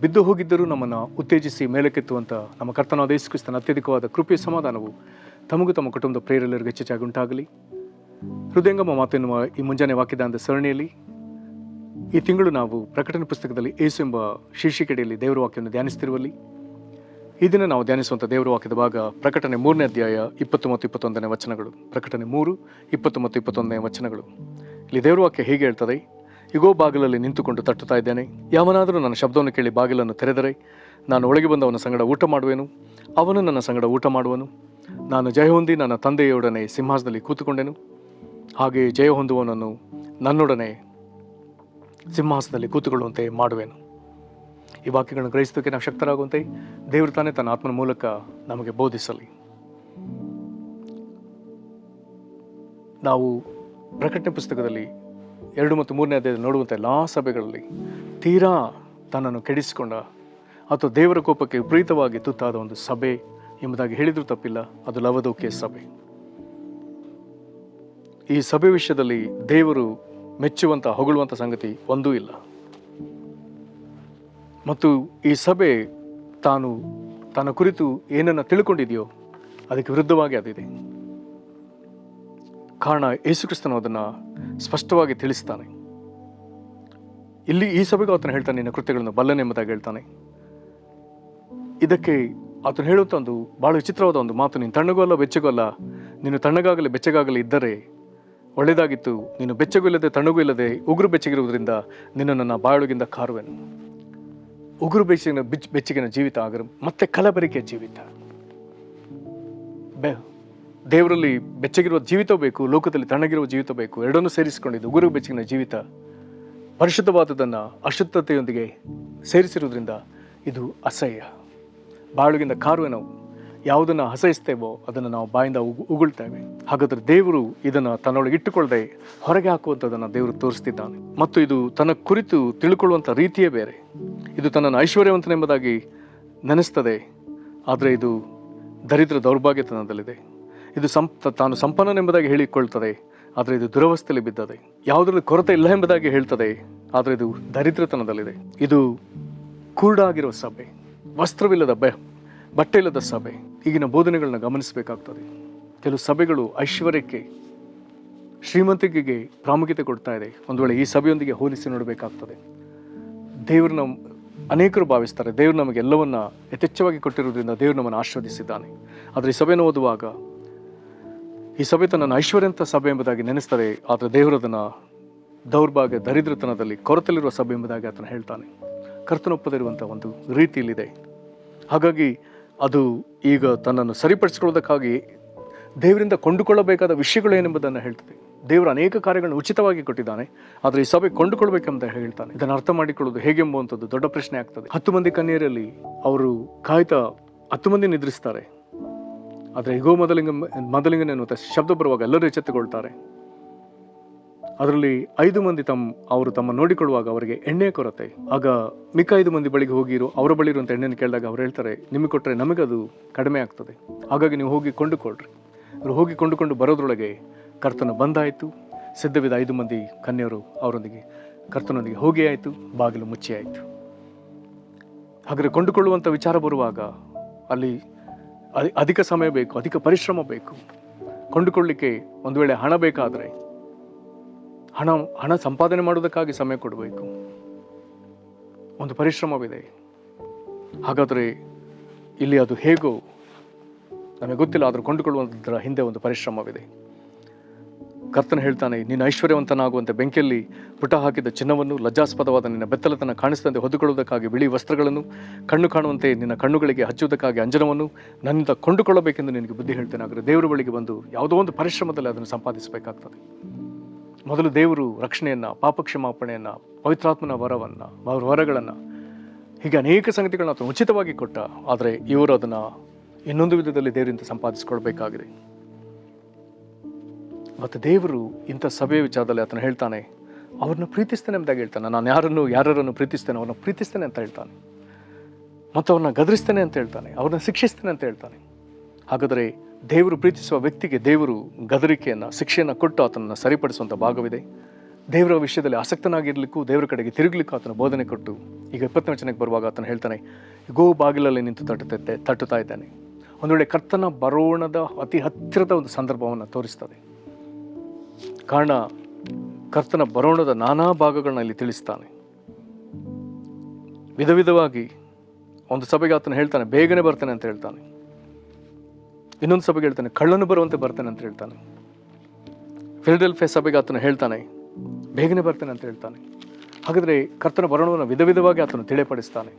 ಬಿದ್ದು ಹೋಗಿದ್ದರೂ ನಮ್ಮನ್ನು ಉತ್ತೇಜಿಸಿ ಮೇಲಕ್ಕೆತ್ತುವಂಥ ನಮ್ಮ ಕರ್ತನಾದ ಯೇಸು ಕ್ರಿಸ್ತನ ಅತ್ಯಧಿಕವಾದ ಕೃಪೆಯ ಸಮಾಧಾನವು ತಮಗೂ ತಮ್ಮ ಕುಟುಂಬದ ಪ್ರೇರೆಲ್ಲರಿಗೂ ಹೆಚ್ಚಾಗಿ ಉಂಟಾಗಲಿ. ಹೃದಯಂಗಮ ಮಾತು ಎನ್ನುವ ಈ ಮುಂಜಾನೆ ವಾಕ್ಯದಾನದ ಸರಣಿಯಲ್ಲಿ ಈ ತಿಂಗಳು ನಾವು ಪ್ರಕಟಣೆ ಪುಸ್ತಕದಲ್ಲಿ ಯೇಸು ಎಂಬ ಶೀರ್ಷಿಕೆಯಲ್ಲಿ ದೇವರ ವಾಕ್ಯವನ್ನು ಧ್ಯಾನಿಸ್ತಿರುವಲ್ಲಿ ಈ ದಿನ ನಾವು ಧ್ಯಾನಿಸುವಂಥ ದೇವರ ವಾಕ್ಯದ ಭಾಗ ಪ್ರಕಟಣೆ 3ನೇ ಅಧ್ಯಾಯ 20 ಮತ್ತು 21ನೇ ವಚನಗಳು. ಪ್ರಕಟಣೆ 3, 20 ಮತ್ತು 21ನೇ ವಚನಗಳು. ಇಲ್ಲಿ ದೇವರ ವಾಕ್ಯ ಹೇಗೆ ಹೇಳ್ತದೆ: ಇಗೋ, ಬಾಗಿಲಲ್ಲಿ ನಿಂತುಕೊಂಡು ತಟ್ಟುತ್ತಾ ಇದ್ದೇನೆ. ಯಾವನಾದರೂ ನನ್ನ ಶಬ್ದವನ್ನು ಕೇಳಿ ಬಾಗಿಲನ್ನು ತೆರೆದರೆ ನಾನು ಒಳಗೆ ಬಂದವನ ಸಂಗಡ ಊಟ ಮಾಡುವೆನು, ಅವನು ನನ್ನ ಸಂಗಡ ಊಟ ಮಾಡುವನು. ನಾನು ಜಯ ಹೊಂದಿ ನನ್ನ ತಂದೆಯೊಡನೆ ಸಿಂಹಾಸನದಲ್ಲಿ ಕೂತುಕೊಂಡೆನು, ಹಾಗೆಯೇ ಜಯ ಹೊಂದುವವನನ್ನು ನನ್ನೊಡನೆ ಸಿಂಹಾಸನದಲ್ಲಿ ಕೂತುಕೊಳ್ಳುವಂತೆ ಮಾಡುವೆನು. ಈ ವಾಕ್ಯಗಳನ್ನು ಗ್ರಹಿಸೋದಕ್ಕೆ ನಾವು ಶಕ್ತರಾಗುವಂತೆ ದೇವರು ತಾನೇ ತನ್ನ ಆತ್ಮನ ಮೂಲಕ ನಮಗೆ ಬೋಧಿಸಲಿ. ನಾವು ಪ್ರಕಟಣೆ ಪುಸ್ತಕದಲ್ಲಿ 2 ಮತ್ತು 3ನೇ ಅಧ್ಯಾಯದಲ್ಲಿ ನೋಡುವಂಥ ಎಲ್ಲ ಸಭೆಗಳಲ್ಲಿ ತೀರಾ ತನ್ನನ್ನು ಕೆಡಿಸಿಕೊಂಡ ಅಥವಾ ದೇವರ ಕೋಪಕ್ಕೆ ವಿಪರೀತವಾಗಿ ತುತ್ತಾದ ಒಂದು ಸಭೆ ಎಂಬುದಾಗಿ ಹೇಳಿದರೂ ತಪ್ಪಿಲ್ಲ. ಅದು ಲವೋದಿಕೀಯ ಸಭೆ. ಈ ಸಭೆ ವಿಷಯದಲ್ಲಿ ದೇವರು ಮೆಚ್ಚುವಂಥ ಹೊಗಳುವಂಥ ಸಂಗತಿ ಒಂದೂ ಇಲ್ಲ. ಮತ್ತು ಈ ಸಭೆ ತಾನು ತನ್ನ ಕುರಿತು ಏನನ್ನು ತಿಳ್ಕೊಂಡಿದೆಯೋ ಅದಕ್ಕೆ ವಿರುದ್ಧವಾಗಿ ಅದಿದೆ. ಕಾರಣ ಯೇಸು ಕ್ರಿಸ್ತನು ಅದನ್ನು ಸ್ಪಷ್ಟವಾಗಿ ತಿಳಿಸ್ತಾನೆ. ಇಲ್ಲಿ ಈ ಸಭೆಗೂ ಆತನು ಹೇಳ್ತಾನೆ, ನಿನ್ನ ಕೃತ್ಯಗಳನ್ನು ಬಲ್ಲನೆಂಬುದಾಗಿ ಹೇಳ್ತಾನೆ. ಇದಕ್ಕೆ ಆತನು ಹೇಳುವಂಥ ಒಂದು ಭಾಳ ವಿಚಿತ್ರವಾದ ಒಂದು ಮಾತು: ನೀನು ತಣ್ಣಗೂ ಅಲ್ಲ ಬೆಚ್ಚಗೂ ಅಲ್ಲ, ನೀನು ತಣ್ಣಗಾಗಲಿ ಬೆಚ್ಚಗಾಗಲಿ ಇದ್ದರೆ ಒಳ್ಳೆಯದಾಗಿತ್ತು. ನೀನು ಬೆಚ್ಚಗೂ ಇಲ್ಲದೆ ತಣ್ಣಗೂ ಇಲ್ಲದೆ ಉಗುರು ಬೆಚ್ಚಗಿರುವುದರಿಂದ ನಿನ್ನ ನನ್ನ ಬಾಯೊಳಗಿಂದ ಕಾರುವೆನು. ಉಗುರು ಬೆಚ್ಚಗಿನ ಜೀವಿತ ಆಗರು ಮತ್ತೆ ಕಲಬೆರಕೆಯ ಜೀವಿತ. ದೇವರಲ್ಲಿ ಬೆಚ್ಚಗಿರುವ ಜೀವಿತ ಬೇಕು, ಲೋಕದಲ್ಲಿ ತಣ್ಣಗಿರುವ ಜೀವಿತ ಬೇಕು. ಎರಡನ್ನೂ ಸೇರಿಸಿಕೊಂಡಿದ್ದು ಉಗುರು ಬೆಚ್ಚಗಿನ ಜೀವಿತ ಪರಿಶುದ್ಧವಾದದನ್ನು ಅಶುದ್ಧತೆಯೊಂದಿಗೆ ಸೇರಿಸಿರುವುದರಿಂದ ಇದು ಅಸಹ್ಯ. ಬಾಳುಗಿಂದ ಕಾರುವೆ. ನಾವು ಯಾವುದನ್ನು ಅಸಹಿಸ್ತೇವೋ ಅದನ್ನು ನಾವು ಬಾಯಿಂದ ಉಗುಳ್ತೇವೆ. ಹಾಗಾದರೆ ದೇವರು ಇದನ್ನು ತನ್ನೊಳಗೆ ಇಟ್ಟುಕೊಳ್ಳದೆ ಹೊರಗೆ ಹಾಕುವಂಥದ್ದನ್ನು ದೇವರು ತೋರಿಸ್ತಿದ್ದಾನೆ. ಮತ್ತು ಇದು ತನ್ನ ಕುರಿತು ತಿಳ್ಕೊಳ್ಳುವಂಥ ರೀತಿಯೇ ಬೇರೆ. ಇದು ತನ್ನನ್ನು ಐಶ್ವರ್ಯವಂತನೆಂಬುದಾಗಿ ನೆನೆಸ್ತದೆ, ಆದರೆ ಇದು ದರಿದ್ರ ದೌರ್ಭಾಗ್ಯತನದಲ್ಲಿದೆ. ಇದು ತಾನು ಸಂಪನ್ನನೆಂಬುದಾಗಿ ಹೇಳಿಕೊಳ್ತದೆ, ಆದರೆ ಇದು ದುರವಸ್ಥೆಯಲ್ಲಿ ಬಿದ್ದದೆ. ಯಾವುದರಲ್ಲಿ ಕೊರತೆ ಇಲ್ಲ ಎಂಬುದಾಗಿ ಹೇಳ್ತದೆ, ಆದರೆ ಇದು ದರಿದ್ರತನದಲ್ಲಿದೆ. ಇದು ಕುರುಡಾಗಿರುವ ಸಭೆ, ವಸ್ತ್ರವಿಲ್ಲದ ಬಟ್ಟೆ ಇಲ್ಲದ ಸಭೆ. ಈಗಿನ ಬೋಧನೆಗಳನ್ನ ಗಮನಿಸಬೇಕಾಗ್ತದೆ. ಕೆಲವು ಸಭೆಗಳು ಐಶ್ವರ್ಯಕ್ಕೆ, ಶ್ರೀಮಂತಿಕೆಗೆ ಪ್ರಾಮುಖ್ಯತೆ ಕೊಡ್ತಾ ಇದೆ. ಒಂದು ವೇಳೆ ಈ ಸಭೆಯೊಂದಿಗೆ ಹೋಲಿಸಿ ನೋಡಬೇಕಾಗ್ತದೆ. ದೇವ್ರನ್ನ ಅನೇಕರು ಭಾವಿಸ್ತಾರೆ, ದೇವರು ನಮಗೆ ಎಲ್ಲವನ್ನ ಯಥೇಚ್ಛವಾಗಿ ಕೊಟ್ಟಿರುವುದರಿಂದ ದೇವರು ನಮ್ಮನ್ನು ಆಶೀರ್ವದಿಸಿದ್ದಾನೆ. ಆದರೆ ಈ ಸಭೆಯನ್ನು ಓದುವಾಗ ಈ ಸಭೆ ತನ್ನನ್ನು ಐಶ್ವರ್ಯಂತ ಸಭೆ ಎಂಬುದಾಗಿ ನೆನೆಸ್ತಾರೆ, ಆದರೆ ದೇವರು ಅದನ್ನು ದೌರ್ಭಾಗ್ಯ, ದರಿದ್ರತನದಲ್ಲಿ ಕೊರತೆಯಲ್ಲಿರುವ ಸಭೆ ಎಂಬುದಾಗಿ ಆತನು ಹೇಳ್ತಾನೆ. ಕರ್ತನೊಪ್ಪದಿರುವಂಥ ಒಂದು ರೀತಿಯಲ್ಲಿದೆ. ಹಾಗಾಗಿ ಅದು ಈಗ ತನ್ನನ್ನು ಸರಿಪಡಿಸಿಕೊಳ್ಳೋದಕ್ಕಾಗಿ ದೇವರಿಂದ ಕೊಂಡುಕೊಳ್ಳಬೇಕಾದ ವಿಷಯಗಳು ಏನೆಂಬುದನ್ನು ಹೇಳ್ತದೆ. ದೇವರು ಅನೇಕ ಕಾರ್ಯಗಳನ್ನು ಉಚಿತವಾಗಿ ಕೊಟ್ಟಿದ್ದಾನೆ, ಆದರೆ ಈ ಸಭೆ ಕೊಂಡುಕೊಳ್ಬೇಕೆಂಬ ಹೇಳ್ತಾನೆ. ಇದನ್ನು ಅರ್ಥ ಮಾಡಿಕೊಳ್ಳೋದು ಹೇಗೆ ಎಂಬುವಂಥದ್ದು ದೊಡ್ಡ ಪ್ರಶ್ನೆ ಆಗ್ತದೆ. 10 ಮಂದಿ ಕನ್ಯೆಯರಲ್ಲಿ ಅವರು ಕಾಯ್ತಾ 10 ಮಂದಿ ನಿದ್ರಿಸ್ತಾರೆ, ಆದರೆ ಇಗೋ ಮೊದಲಿಂಗನ ಎನ್ನುವಂಥ ಶಬ್ದ ಬರುವಾಗ ಎಲ್ಲರೂ ಎಚ್ಚೆತ್ತುಕೊಳ್ತಾರೆ. ಅದರಲ್ಲಿ 5 ಮಂದಿ ಅವರು ತಮ್ಮ ನೋಡಿಕೊಳ್ಳುವಾಗ ಅವರಿಗೆ ಎಣ್ಣೆ ಕೊರತೆ. ಆಗ ಮಿಕ್ಕ 5 ಮಂದಿ ಬಳಿಗೆ ಹೋಗಿರೋ ಅವರ ಬಳಿ ಇರುವಂಥ ಎಣ್ಣೆಯನ್ನು ಕೇಳಿದಾಗ ಅವ್ರು ಹೇಳ್ತಾರೆ, ನಿಮಗೆ ಕೊಟ್ಟರೆ ನಮಗದು ಕಡಿಮೆ ಆಗ್ತದೆ, ಹಾಗಾಗಿ ನೀವು ಹೋಗಿ ಕೊಂಡುಕೊಳ್ರಿ. ಅವರು ಹೋಗಿ ಕೊಂಡುಕೊಂಡು ಬರೋದ್ರೊಳಗೆ ಕರ್ತನ ಬಂದಾಯಿತು. ಸಿದ್ಧವಿದ 5 ಮಂದಿ ಕನ್ಯರು ಅವರೊಂದಿಗೆ ಕರ್ತನೊಂದಿಗೆ ಹೋಗಿ ಆಯಿತು, ಬಾಗಿಲು ಮುಚ್ಚಿ ಆಯಿತು. ಹಾಗಾದರೆ ಕೊಂಡುಕೊಳ್ಳುವಂಥ ವಿಚಾರ ಬರುವಾಗ ಅಲ್ಲಿ ಅಧಿಕ ಸಮಯ ಬೇಕು, ಅಧಿಕ ಪರಿಶ್ರಮ ಬೇಕು. ಕೊಂಡುಕೊಳ್ಳಲಿಕ್ಕೆ ಒಂದು ವೇಳೆ ಹಣ ಬೇಕಾದರೆ ಹಣ ಸಂಪಾದನೆ ಮಾಡುವುದಕ್ಕಾಗಿ ಸಮಯ ಕೊಡಬೇಕು, ಒಂದು ಪರಿಶ್ರಮವಿದೆ. ಹಾಗಾದರೆ ಇಲ್ಲಿ ಅದು ಹೇಗೋ ನಮಗೆ ಗೊತ್ತಿಲ್ಲ, ಆದರೂ ಕೊಂಡುಕೊಳ್ಳುವಂಥದ್ರ ಹಿಂದೆ ಒಂದು ಪರಿಶ್ರಮವಿದೆ. ಕರ್ತನ ಹೇಳ್ತಾನೆ, ನೀನು ಐಶ್ವರ್ಯವಂತನಾಗುವಂತೆ ಬೆಂಕಿಯಲ್ಲಿ ಪುಟ ಹಾಕಿದ ಚಿನ್ನವನ್ನು, ಲಜ್ಜಾಸ್ಪದವಾದ ನಿನ್ನ ಬೆತ್ತಲತನ ಕಾಣಿಸಿದಂತೆ ಹೊದ್ದುಕೊಳ್ಳುವುದಕ್ಕಾಗಿ ಬಿಳಿ ವಸ್ತ್ರಗಳನ್ನು, ಕಣ್ಣು ಕಾಣುವಂತೆ ನಿನ್ನ ಕಣ್ಣುಗಳಿಗೆ ಹಚ್ಚುವುದಕ್ಕಾಗಿ ಅಂಜನವನ್ನು ನನ್ನಿಂದ ಕೊಂಡುಕೊಳ್ಳಬೇಕೆಂದು ನಿನಗೆ ಬುದ್ಧಿ ಹೇಳ್ತೇನೆ. ಆದರೆ ದೇವರ ಬಳಿಗೆ ಬಂದು ಯಾವುದೋ ಒಂದು ಪರಿಶ್ರಮದಲ್ಲಿ ಅದನ್ನು ಸಂಪಾದಿಸಬೇಕಾಗ್ತದೆ. ಮೊದಲು ದೇವರು ರಕ್ಷಣೆಯನ್ನು, ಪಾಪಕ್ಷಮಾಪಣೆಯನ್ನು, ಪವಿತ್ರಾತ್ಮನ ವರಗಳನ್ನು, ಹೀಗೆ ಅನೇಕ ಸಂಗತಿಗಳನ್ನ ಆತನು ಉಚಿತವಾಗಿ ಕೊಟ್ಟ. ಆದರೆ ಇವರು ಅದನ್ನು ಇನ್ನೊಂದು ವಿಧದಲ್ಲಿ ದೇವರಿಂದ ಸಂಪಾದಿಸಿಕೊಳ್ಬೇಕಾಗಿದೆ. ಮತ್ತು ದೇವರು ಇಂಥ ಸಭೆಯ ವಿಚಾರದಲ್ಲಿ ಆತನು ಹೇಳ್ತಾನೆ, ಅವ್ರನ್ನ ಪ್ರೀತಿಸ್ತೇನೆ ಎಂಬುದಾಗಿ ಹೇಳ್ತಾನೆ. ನಾನು ಯಾರನ್ನು ಪ್ರೀತಿಸ್ತೇನೆ ಅವ್ರನ್ನ ಪ್ರೀತಿಸ್ತೇನೆ ಅಂತ ಹೇಳ್ತಾನೆ. ಮತ್ತು ಅವ್ರನ್ನ ಗದರಿಸ್ತೇನೆ ಅಂತ ಹೇಳ್ತಾನೆ, ಅವ್ರನ್ನ ಶಿಕ್ಷಿಸ್ತೇನೆ ಅಂತ ಹೇಳ್ತಾನೆ. ಹಾಗಾದರೆ ದೇವರು ಪ್ರೀತಿಸುವ ವ್ಯಕ್ತಿಗೆ ದೇವರು ಗದರಿಕೆಯನ್ನು, ಶಿಕ್ಷೆಯನ್ನು ಕೊಟ್ಟು ಆತನನ್ನು ಸರಿಪಡಿಸುವಂಥ ಭಾಗವಿದೆ. ದೇವರ ವಿಷಯದಲ್ಲಿ ಆಸಕ್ತನಾಗಿರ್ಲಿಕ್ಕೂ ದೇವರ ಕಡೆಗೆ ತಿರುಗಲಿಕ್ಕೂ ಆತನ ಬೋಧನೆ ಕೊಟ್ಟು ಈಗ 20ನೇ ವಚನಕ್ಕೆ ಬರುವಾಗ ಆತನು ಹೇಳ್ತಾನೆ, ಗೋ ಬಾಗಿಲಲ್ಲಿ ನಿಂತು ತಟ್ಟುತ್ತಾ ಇದ್ದಾನೆ. ಒಂದು ವೇಳೆ ಕರ್ತನ ಬರೋಣದ ಅತಿ ಹತ್ತಿರದ ಒಂದು ಸಂದರ್ಭವನ್ನು ತೋರಿಸ್ತದೆ. ಕಾರಣ ಕರ್ತನ ಬರೋಣದ ನಾನಾ ಭಾಗಗಳನ್ನ ಇಲ್ಲಿ ತಿಳಿಸ್ತಾನೆ. ವಿಧ ವಿಧವಾಗಿ ಒಂದು ಸಭೆಗೆ ಆತನು ಹೇಳ್ತಾನೆ ಬೇಗನೆ ಬರ್ತೇನೆ ಅಂತ ಹೇಳ್ತಾನೆ. ಇನ್ನೊಂದು ಸಭೆಗೆ ಹೇಳ್ತಾನೆ ಕಳ್ಳನು ಬರುವಂತೆ ಬರ್ತೇನೆ ಅಂತ ಹೇಳ್ತಾನೆ. ಫಿಲಡೆಲ್ಫಿಯಾ ಸಭೆಗೆ ಆತನು ಹೇಳ್ತಾನೆ ಬೇಗನೆ ಬರ್ತೇನೆ ಅಂತ ಹೇಳ್ತಾನೆ. ಹಾಗಾದರೆ ಕರ್ತನ ಬರೋಣವನ್ನು ವಿಧ ವಿಧವಾಗಿ ಆತನು ತಿಳಿಪಡಿಸ್ತಾನೆ.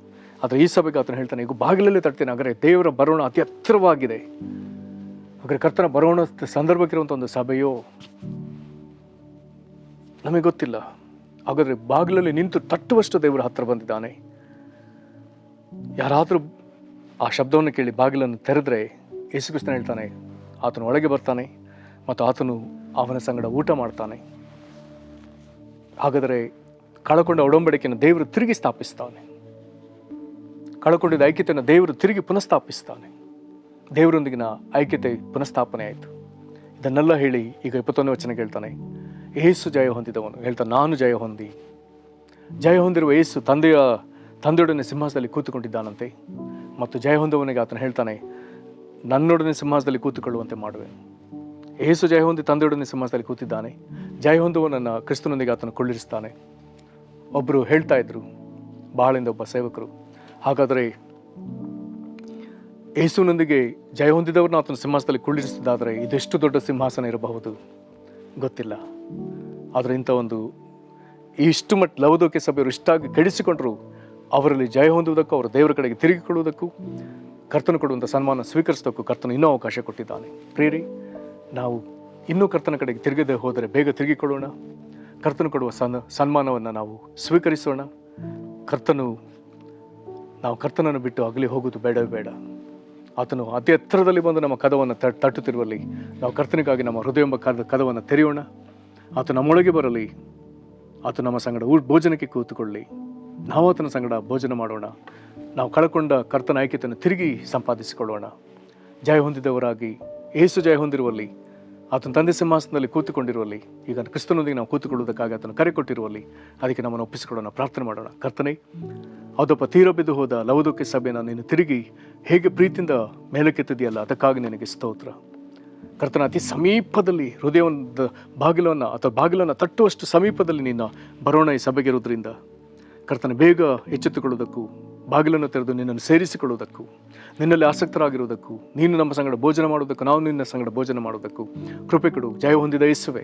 ಆದರೆ ಈ ಸಭೆಗೆ ಆತನು ಹೇಳ್ತಾನೆ ಈಗ ಬಾಗಿಲಲ್ಲಿ ತಟ್ತೇನೆ. ಹಾಗಾದರೆ ದೇವರ ಬರೋಣ ಅತಿ ಹತ್ತಿರವಾಗಿದೆ. ಹಾಗಾದರೆ ಕರ್ತನ ಬರೋಣ ಸಂದರ್ಭಕ್ಕಿರುವಂಥ ಒಂದು ಸಭೆಯೋ ನಮಗೆ ಗೊತ್ತಿಲ್ಲ. ಹಾಗಾದರೆ ಬಾಗಿಲಲ್ಲಿ ನಿಂತು ತಟ್ಟುವಷ್ಟು ದೇವರ ಹತ್ತಿರ ಬಂದಿದ್ದಾನೆ. ಯಾರಾದರೂ ಆ ಶಬ್ದವನ್ನು ಕೇಳಿ ಬಾಗಿಲನ್ನು ತೆರೆದ್ರೆ ಯೇಸು ಕ್ರಿಸ್ತನು ಹೇಳ್ತಾನೆ ಆತನು ಒಳಗೆ ಬರ್ತಾನೆ ಮತ್ತು ಆತನು ಅವನ ಸಂಗಡ ಊಟ ಮಾಡ್ತಾನೆ. ಹಾಗಾದರೆ ಕಳಕೊಂಡ ಒಡಂಬಡಿಕೆಯನ್ನು ದೇವರು ತಿರುಗಿ ಸ್ಥಾಪಿಸ್ತಾನೆ. ಕಳಕೊಂಡಿದ್ದ ಐಕ್ಯತೆಯನ್ನು ದೇವರು ತಿರುಗಿ ಪುನಃಸ್ಥಾಪಿಸ್ತಾನೆ. ದೇವರೊಂದಿಗಿನ ಐಕ್ಯತೆ ಪುನಃಸ್ಥಾಪನೆ ಆಯಿತು. ಇದನ್ನೆಲ್ಲ ಹೇಳಿ ಈಗ 21ನೇ ವಚನಕ್ಕೆ ಹೇಳ್ತಾನೆ ಯೇಸು ಜಯ ಹೊಂದಿದವನು ಹೇಳ್ತಾನೆ ನಾನು ಜಯ ಹೊಂದಿರುವ ಯೇಸು ತಂದೆಯೊಡನೆ ಸಿಂಹಾಸನದಲ್ಲಿ ಕೂತುಕೊಂಡಿದ್ದಾನಂತೆ. ಮತ್ತು ಜಯ ಹೊಂದವನಿಗೆ ಆತನು ಹೇಳ್ತಾನೆ ನನ್ನೊಡನೆ ಸಿಂಹಾಸನದಲ್ಲಿ ಕೂತುಕೊಳ್ಳುವಂತೆ ಮಾಡುವೆ. ಯೇಸು ಜಯ ಹೊಂದಿ ತಂದೆಯೊಡನೆ ಸಿಂಹಾಸನದಲ್ಲಿ ಕೂತಿದ್ದಾನೆ. ಜಯ ಹೊಂದುವನನ್ನು ಕ್ರಿಸ್ತನೊಂದಿಗೆ ಆತನು ಕೊಳ್ಳಿರಿಸ್ತಾನೆ. ಒಬ್ಬರು ಹೇಳ್ತಾ ಇದ್ರು ಬಾಳಿಂದ ಒಬ್ಬ ಸೇವಕರು, ಹಾಗಾದರೆ ಯೇಸುವಿನೊಂದಿಗೆ ಜಯ ಹೊಂದಿದವರನ್ನ ಆತನ ಸಿಂಹಾಸನದಲ್ಲಿ ಕುಳ್ಳಿರಿಸಿದಾದರೆ ಇದೆಷ್ಟು ದೊಡ್ಡ ಸಿಂಹಾಸನ ಇರಬಹುದು ಗೊತ್ತಿಲ್ಲ. ಆದರೆ ಇಂಥ ಒಂದು ಇಷ್ಟು ಮಟ್ಟ ಲವದೋಕೆ ಸಭೆಯವರು ಇಷ್ಟಾಗಿ ಕೆಡಿಸಿಕೊಂಡರು ಅವರಲ್ಲಿ ಜಯ ಹೊಂದುವುದಕ್ಕೂ ಅವರ ದೇವರ ಕಡೆಗೆ ತಿರುಗಿಕೊಳ್ಳುವುದಕ್ಕೂ ಕರ್ತನು ಕೊಡುವಂಥ ಸನ್ಮಾನ ಸ್ವೀಕರಿಸೋದಕ್ಕೂ ಕರ್ತನು ಇನ್ನೂ ಅವಕಾಶ ಕೊಟ್ಟಿದ್ದಾನೆ. ಪ್ರಿಯರೇ, ನಾವು ಇನ್ನೂ ಕರ್ತನ ಕಡೆಗೆ ತಿರುಗದೆ ಹೋದರೆ ಬೇಗ ತಿರುಗಿಕೊಳ್ಳೋಣ. ಕರ್ತನು ಕೊಡುವ ಸನ್ಮಾನವನ್ನು ನಾವು ಸ್ವೀಕರಿಸೋಣ. ನಾವು ಕರ್ತನನ್ನು ಬಿಟ್ಟು ಅಗಲಿ ಹೋಗುವುದು ಬೇಡವೇ ಬೇಡ. ಆತನು ಅತಿ ಎತ್ತರದಲ್ಲಿ ಬಂದು ನಮ್ಮ ಕದವನ್ನು ತಟ್ಟುತ್ತಿರುವಲ್ಲಿ ನಾವು ಕರ್ತನಿಗಾಗಿ ನಮ್ಮ ಹೃದಯ ಎಂಬ ಕದವನ್ನು ತೆರೆಯೋಣ. ಆತ ನಮ್ಮೊಳಗೆ ಬರಲಿ. ಆತ ನಮ್ಮ ಸಂಗಡ ಭೋಜನಕ್ಕೆ ಕೂತುಕೊಳ್ಳಿ. ನಾವು ಆತನ ಸಂಗಡ ಭೋಜನ ಮಾಡೋಣ. ನಾವು ಕಳಕೊಂಡ ಕರ್ತನ ಐಕ್ಯತೆಯನ್ನು ತಿರುಗಿ ಸಂಪಾದಿಸಿಕೊಳ್ಳೋಣ. ಜಯ ಹೊಂದಿದವರಾಗಿ ಯೇಸು ಜಯ ಹೊಂದಿರುವಲ್ಲಿ, ಆತನ ತಂದೆ ಸಿಂಹಾಸನದಲ್ಲಿ ಕೂತುಕೊಂಡಿರುವಲ್ಲಿ, ಈಗ ಕ್ರಿಸ್ತನೊಂದಿಗೆ ನಾವು ಕೂತುಕೊಳ್ಳುವುದಕ್ಕಾಗಿ ಆತನು ಕರೆ ಕೊಟ್ಟಿರುವಲ್ಲಿ ಅದಕ್ಕೆ ನಮ್ಮನ್ನು ಒಪ್ಪಿಸಿಕೊಳ್ಳೋಣ. ಪ್ರಾರ್ಥನೆ ಮಾಡೋಣ. ಕರ್ತನೇ, ಅದಪ್ಪ ತೀರ ಬಿದ್ದು ಹೋದ ಲವದೋಕೆ ಸಭೆಯನ್ನು ನೀನು ತಿರುಗಿ ಹೇಗೆ ಪ್ರೀತಿಯಿಂದ ಮೇಲಕ್ಕೆತ್ತಿದೆಯಲ್ಲ ಅದಕ್ಕಾಗಿ ನಿನಗೆ ಸ್ತೋತ್ರ. ಕರ್ತನ ಅತಿ ಸಮೀಪದಲ್ಲಿ ಹೃದಯದ ಬಾಗಿಲನ್ನು ತಟ್ಟುವಷ್ಟು ಸಮೀಪದಲ್ಲಿ ನಿನ್ನ ಬರೋಣ ಈ ಸಭೆಗಿರುವುದರಿಂದ ಕರ್ತನ ಬೇಗ ಎಚ್ಚೆತ್ತುಕೊಳ್ಳುವುದಕ್ಕೂ ಬಾಗಿಲನ್ನು ತೆರೆದು ನಿನ್ನನ್ನು ಸೇರಿಸಿಕೊಳ್ಳುವುದಕ್ಕೂ ನಿನ್ನಲ್ಲಿ ಆಸಕ್ತರಾಗಿರುವುದಕ್ಕೂ ನೀನು ನಮ್ಮ ಸಂಗಡ ಭೋಜನ ಮಾಡುವುದಕ್ಕೂ ನಾವು ನಿನ್ನ ಸಂಗಡ ಭೋಜನ ಮಾಡುವುದಕ್ಕೂ ಕೃಪೆ ಕೊಡು. ಜಯ ಹೊಂದಿದ ಯೇಸುವೆ,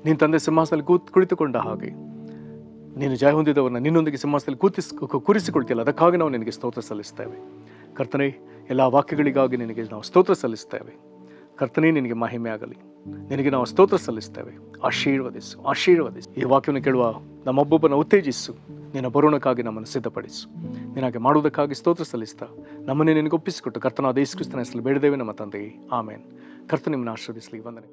ನೀನು ತಂದೆ ಸಿಂಹಾಸನದಲ್ಲಿ ಕುಳಿತುಕೊಂಡ ಹಾಗೆ ನೀನು ಜಯ ಹೊಂದಿದವರನ್ನ ನಿನ್ನೊಂದಿಗೆ ಸಿಂಹಾಸನದಲ್ಲಿ ಕೂರಿಸಿಕೊಳ್ತಿಲ್ಲ. ಅದಕ್ಕಾಗಿ ನಾವು ನಿನಗೆ ಸ್ತೋತ್ರ ಸಲ್ಲಿಸ್ತೇವೆ. ಕರ್ತನೇ, ಎಲ್ಲ ವಾಕ್ಯಗಳಿಗಾಗಿ ನಿನಗೆ ನಾವು ಸ್ತೋತ್ರ ಸಲ್ಲಿಸ್ತೇವೆ. ಕರ್ತನೇ, ನಿನಗೆ ಮಹಿಮೆ ಆಗಲಿ. ನಿನಗೆ ನಾವು ಸ್ತೋತ್ರ ಸಲ್ಲಿಸ್ತೇವೆ. ಆಶೀರ್ವದಿಸು. ಈ ವಾಕ್ಯವನ್ನು ಕೇಳುವ ನಮ್ಮೊಬ್ಬೊಬ್ಬನ ಉತ್ತೇಜಿಸು. ನಿನ್ನ ಬರೋಣಕ್ಕಾಗಿ ನಮ್ಮನ್ನು ಸಿದ್ಧಪಡಿಸು. ನಿನಗೆ ಮಾಡುವುದಕ್ಕಾಗಿ ಸ್ತೋತ್ರ ಸಲ್ಲಿಸ್ತಾ ನಮ್ಮನ್ನೇ ನಿನಗೆ ಒಪ್ಪಿಸಿಕೊಟ್ಟು ಕರ್ತನಾದ ಯೇಸು ಕ್ರಿಸ್ತನ ಹೆಸರಲ್ಲಿ ಬೇಡಿದ್ದೇವೆ ನಮ್ಮ ತಂದೆಯೇ, ಆಮೇನ್. ಕರ್ತನ ನಿಮ್ಮನ್ನು ಆಶೀರ್ವದಿಸಲಿ. ವಂದನೆ.